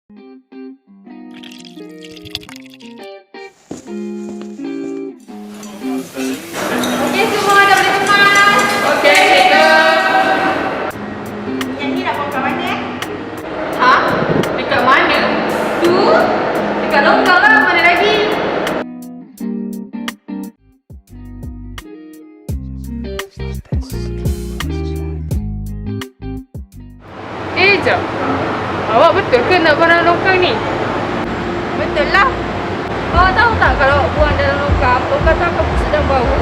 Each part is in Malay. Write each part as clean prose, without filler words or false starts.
Okey, semua dah boleh kemas. Okey, cikgu. Yang ni nak buang kat mana? Ha? Dekat mana? Tu? Dekat longkang lah, mana lagi? Jap. Awak betul ke nak buang dalam longkang ni? Betul lah. Awak tahu tak kalau buang dalam longkang, longkang tu akan busuk dan bau.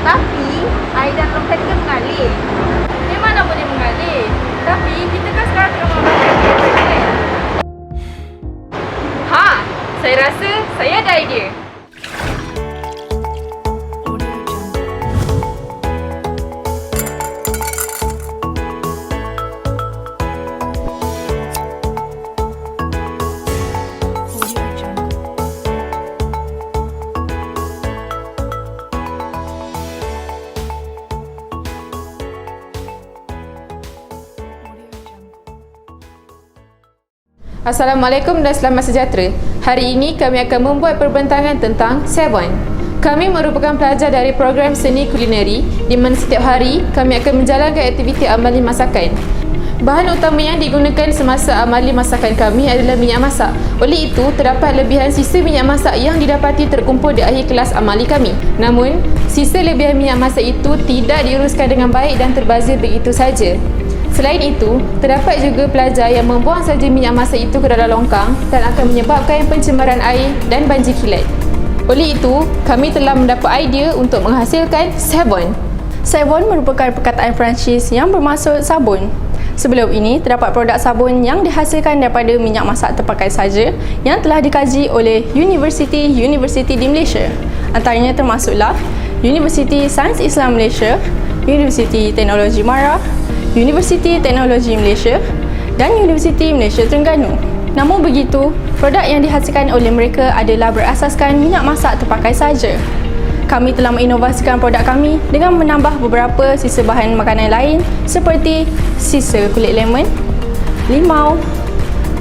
Tapi, air dalam longkang ni kan mengalir. Memanglah boleh mengalir. Tapi, kita kan sekarang tengah menggunakan air. Ha, saya rasa saya ada idea. Assalamualaikum dan selamat sejahtera. Hari ini kami akan membuat perbincangan tentang Sevon. Kami merupakan pelajar dari program seni kulineri di mana setiap hari kami akan menjalankan aktiviti amali masakan. Bahan utama yang digunakan semasa amali masakan kami adalah minyak masak. Oleh itu, terdapat lebihan sisa minyak masak yang didapati terkumpul di akhir kelas amali kami. Namun, sisa lebihan minyak masak itu tidak diuruskan dengan baik dan terbazir begitu saja. Selain itu, terdapat juga pelajar yang membuang saja minyak masak itu ke dalam longkang dan akan menyebabkan pencemaran air dan banjir kilat. Oleh itu, kami telah mendapat idea untuk menghasilkan Sevon. Sevon merupakan perkataan Perancis yang bermaksud sabun. Sebelum ini, terdapat produk sabun yang dihasilkan daripada minyak masak terpakai saja yang telah dikaji oleh universiti-universiti di Malaysia. Antaranya termasuklah Universiti Sains Islam Malaysia, Universiti Teknologi Mara, Universiti Teknologi Malaysia dan Universiti Malaysia Terengganu. Namun begitu, produk yang dihasilkan oleh mereka adalah berasaskan minyak masak terpakai saja. Kami telah menginovasikan produk kami dengan menambah beberapa sisa bahan makanan lain seperti sisa kulit lemon, limau,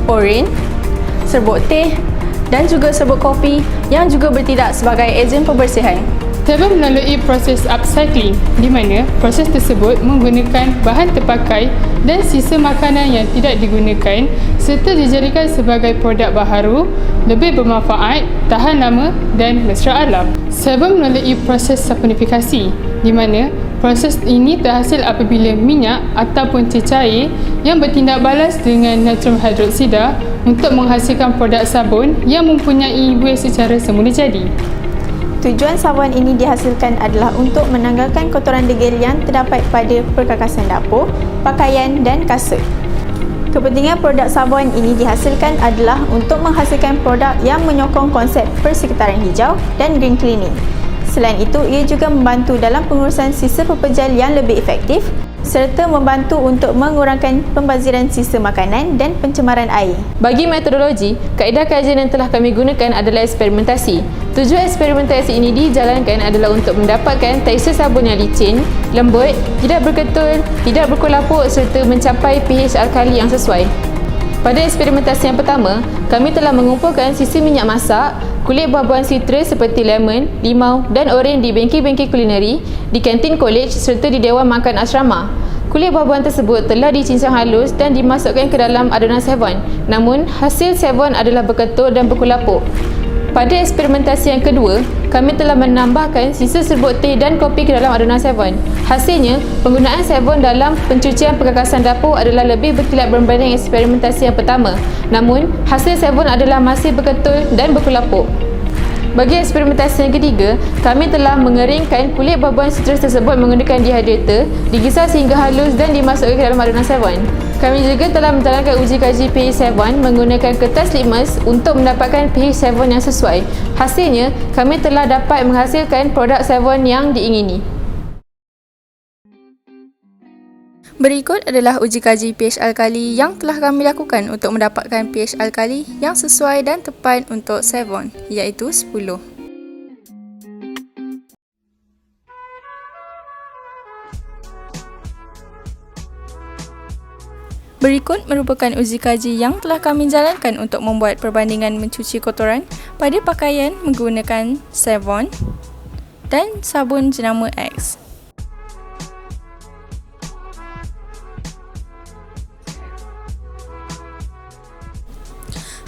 oren, serbuk teh dan juga serbuk kopi yang juga bertindak sebagai ejen pembersihan. Sevon melalui proses upcycling di mana proses tersebut menggunakan bahan terpakai dan sisa makanan yang tidak digunakan serta dijadikan sebagai produk baharu, lebih bermanfaat, tahan lama dan mesra alam. Sevon melalui proses saponifikasi di mana proses ini terhasil apabila minyak ataupun cecair yang bertindak balas dengan natrium hidroksida untuk menghasilkan produk sabun yang mempunyai buih secara semula jadi. Tujuan sabun ini dihasilkan adalah untuk menanggalkan kotoran degil yang terdapat pada perkakasan dapur, pakaian dan kasut. Kepentingan produk sabun ini dihasilkan adalah untuk menghasilkan produk yang menyokong konsep persekitaran hijau dan green cleaning. Selain itu, ia juga membantu dalam pengurusan sisa pepejal yang lebih efektif serta membantu untuk mengurangkan pembaziran sisa makanan dan pencemaran air. Bagi metodologi, kaedah kajian yang telah kami gunakan adalah eksperimentasi. Tujuan eksperimentasi ini dijalankan adalah untuk mendapatkan tekstur sabun yang licin, lembut, tidak berketul, tidak berkulapuk serta mencapai pH alkali yang sesuai. Pada eksperimentasi yang pertama, kami telah mengumpulkan sisa minyak masak, kulit buah-buahan sitrus seperti lemon, limau dan oren di bengkel-bengkel kulineri, di kantin kolej serta di dewan makan asrama. Kulit buah-buahan tersebut telah dicincang halus dan dimasukkan ke dalam adunan Sevon. Namun, hasil Sevon adalah berketul dan berkulapuk. Pada eksperimentasi yang kedua, kami telah menambahkan sisa serbuk teh dan kopi ke dalam adunan Sevon. Hasilnya, penggunaan Sevon dalam pencucian perkakasan dapur adalah lebih berkilat berbanding eksperimentasi yang pertama. Namun, hasil Sevon adalah masih berketul dan berkulapuk. Bagi eksperimentasi yang ketiga, kami telah mengeringkan kulit buah-buahan sitrus tersebut menggunakan dehydrator, digisar sehingga halus dan dimasukkan ke dalam adunan Sevon. Kami juga telah menjalankan uji kaji pH Sevon menggunakan kertas litmus untuk mendapatkan pH Sevon yang sesuai. Hasilnya, kami telah dapat menghasilkan produk Sevon yang diingini. Berikut adalah uji kaji pH alkali yang telah kami lakukan untuk mendapatkan pH alkali yang sesuai dan tepat untuk Sevon, iaitu 10. Berikut merupakan uji kaji yang telah kami jalankan untuk membuat perbandingan mencuci kotoran pada pakaian menggunakan Savon dan sabun jenama X.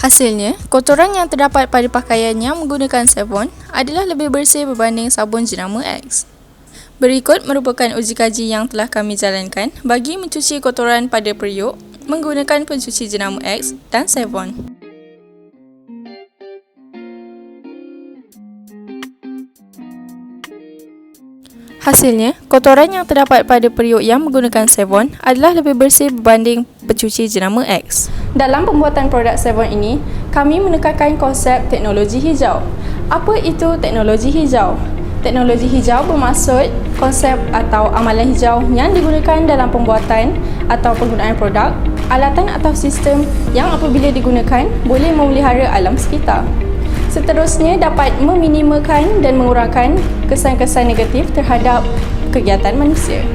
Hasilnya, kotoran yang terdapat pada pakaian yang menggunakan Savon adalah lebih bersih berbanding sabun jenama X. Berikut merupakan uji kaji yang telah kami jalankan bagi mencuci kotoran pada periuk menggunakan pencuci jenama X dan Savon. Hasilnya, kotoran yang terdapat pada periuk yang menggunakan Savon adalah lebih bersih berbanding pencuci jenama X. Dalam pembuatan produk Savon ini, kami menekankan konsep teknologi hijau. Apa itu teknologi hijau? Teknologi hijau bermaksud konsep atau amalan hijau yang digunakan dalam pembuatan atau penggunaan produk, alatan atau sistem yang apabila digunakan boleh memelihara alam sekitar. Seterusnya dapat meminimalkan dan mengurangkan kesan-kesan negatif terhadap kegiatan manusia.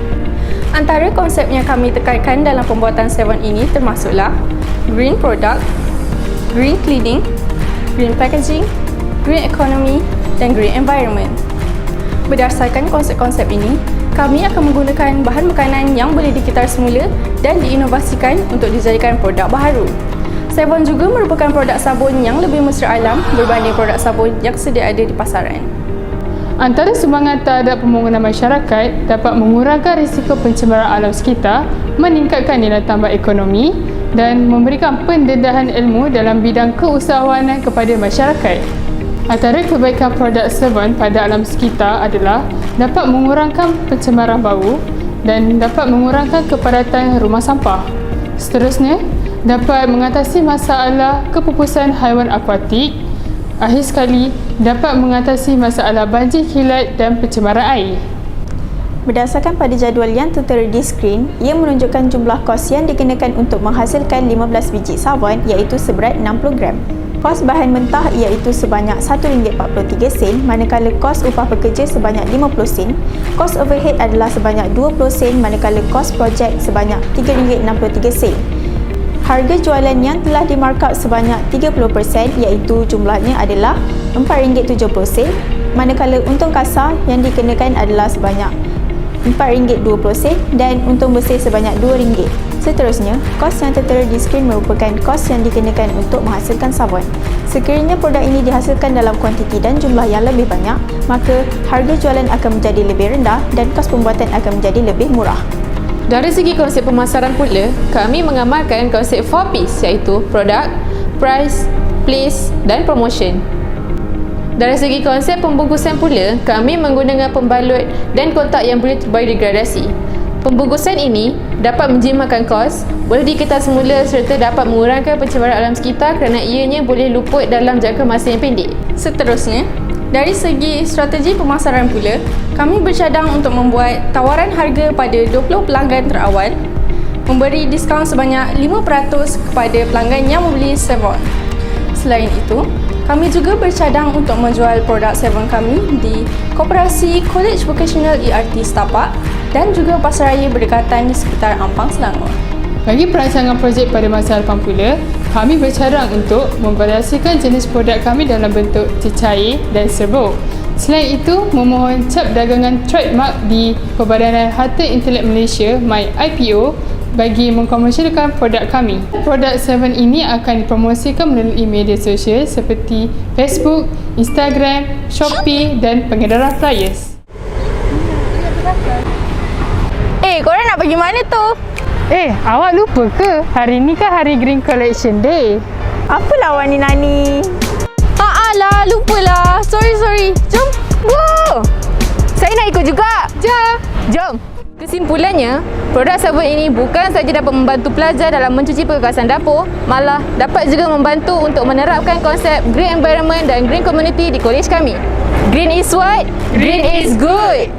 Antara konsep yang kami tekankan dalam pembuatan Savon ini termasuklah green product, green cleaning, green packaging, green economy dan green environment. Berdasarkan konsep-konsep ini, kami akan menggunakan bahan makanan yang boleh dikitar semula dan diinovasikan untuk dijadikan produk baharu. Savon juga merupakan produk sabun yang lebih mesra alam berbanding produk sabun yang sedia ada di pasaran. Antara sumbangan terhadap pembangunan masyarakat dapat mengurangkan risiko pencemaran alam sekitar, meningkatkan nilai tambah ekonomi dan memberikan pendedahan ilmu dalam bidang keusahawanan kepada masyarakat. Antara kebaikan produk Savon pada alam sekitar adalah dapat mengurangkan pencemaran bau dan dapat mengurangkan kepadatan rumah sampah. Seterusnya, dapat mengatasi masalah kepupusan haiwan akuatik. Akhir sekali, dapat mengatasi masalah banjir kilat dan pencemaran air. Berdasarkan pada jadual yang tertera di skrin, ia menunjukkan jumlah kos yang dikenakan untuk menghasilkan 15 biji sabun iaitu seberat 60 gram. Kos bahan mentah iaitu sebanyak RM1.43, manakala kos upah pekerja sebanyak 50 sen. Kos overhead adalah sebanyak 20 sen, manakala kos projek sebanyak RM3.63. Harga jualan yang telah dimarkup sebanyak 30% iaitu jumlahnya adalah RM4.70, manakala untung kasar yang dikenakan adalah sebanyak RM4.20 dan untung bersih sebanyak RM2. Seterusnya, kos yang tertera di skrin merupakan kos yang dikenakan untuk menghasilkan sabun. Sekiranya produk ini dihasilkan dalam kuantiti dan jumlah yang lebih banyak, maka harga jualan akan menjadi lebih rendah dan kos pembuatan akan menjadi lebih murah. Dari segi konsep pemasaran pula, kami mengamalkan konsep 4Ps iaitu product, price, place dan promotion. Dari segi konsep pembungkusan pula, kami menggunakan pembalut dan kotak yang boleh terbiodigradasi. Pembungkusan ini dapat menjimatkan kos, boleh diketar semula serta dapat mengurangkan pencemaran alam sekitar kerana ianya boleh luput dalam jangka masa yang pendek. Seterusnya, dari segi strategi pemasaran pula, kami bercadang untuk membuat tawaran harga pada 20 pelanggan terawal, memberi diskaun sebanyak 5% kepada pelanggan yang membeli Savon. Selain itu, kami juga bercadang untuk menjual produk Savon kami di Koperasi College Vocational ERT Setapak dan juga pasaraya berdekatan di sekitar Ampang, Selangor. Bagi perancangan projek pada masa hadapan pula, kami bercadang untuk memvariasikan jenis produk kami dalam bentuk cecair dan serbuk. Selain itu, memohon cap dagangan trademark di Perbadanan Harta Intelek Malaysia (MyIPO) bagi mengkomersialkan produk kami. Produk Savon ini akan dipromosikan melalui media sosial seperti Facebook, Instagram, Shopee dan pengedaran flyers. Korang nak pergi mana tu? Awak lupa ke? Hari ni kan hari Green Collection Day. Apa lawan ni Nani? Alah, lupalah. Sorry. Jom. Wow! Saya nak ikut juga. Jom. Kesimpulannya, produk sabun ini bukan sahaja dapat membantu pelajar dalam mencuci perkakas dapur, malah dapat juga membantu untuk menerapkan konsep green environment dan green community di kolej kami. Green is what? Green is good!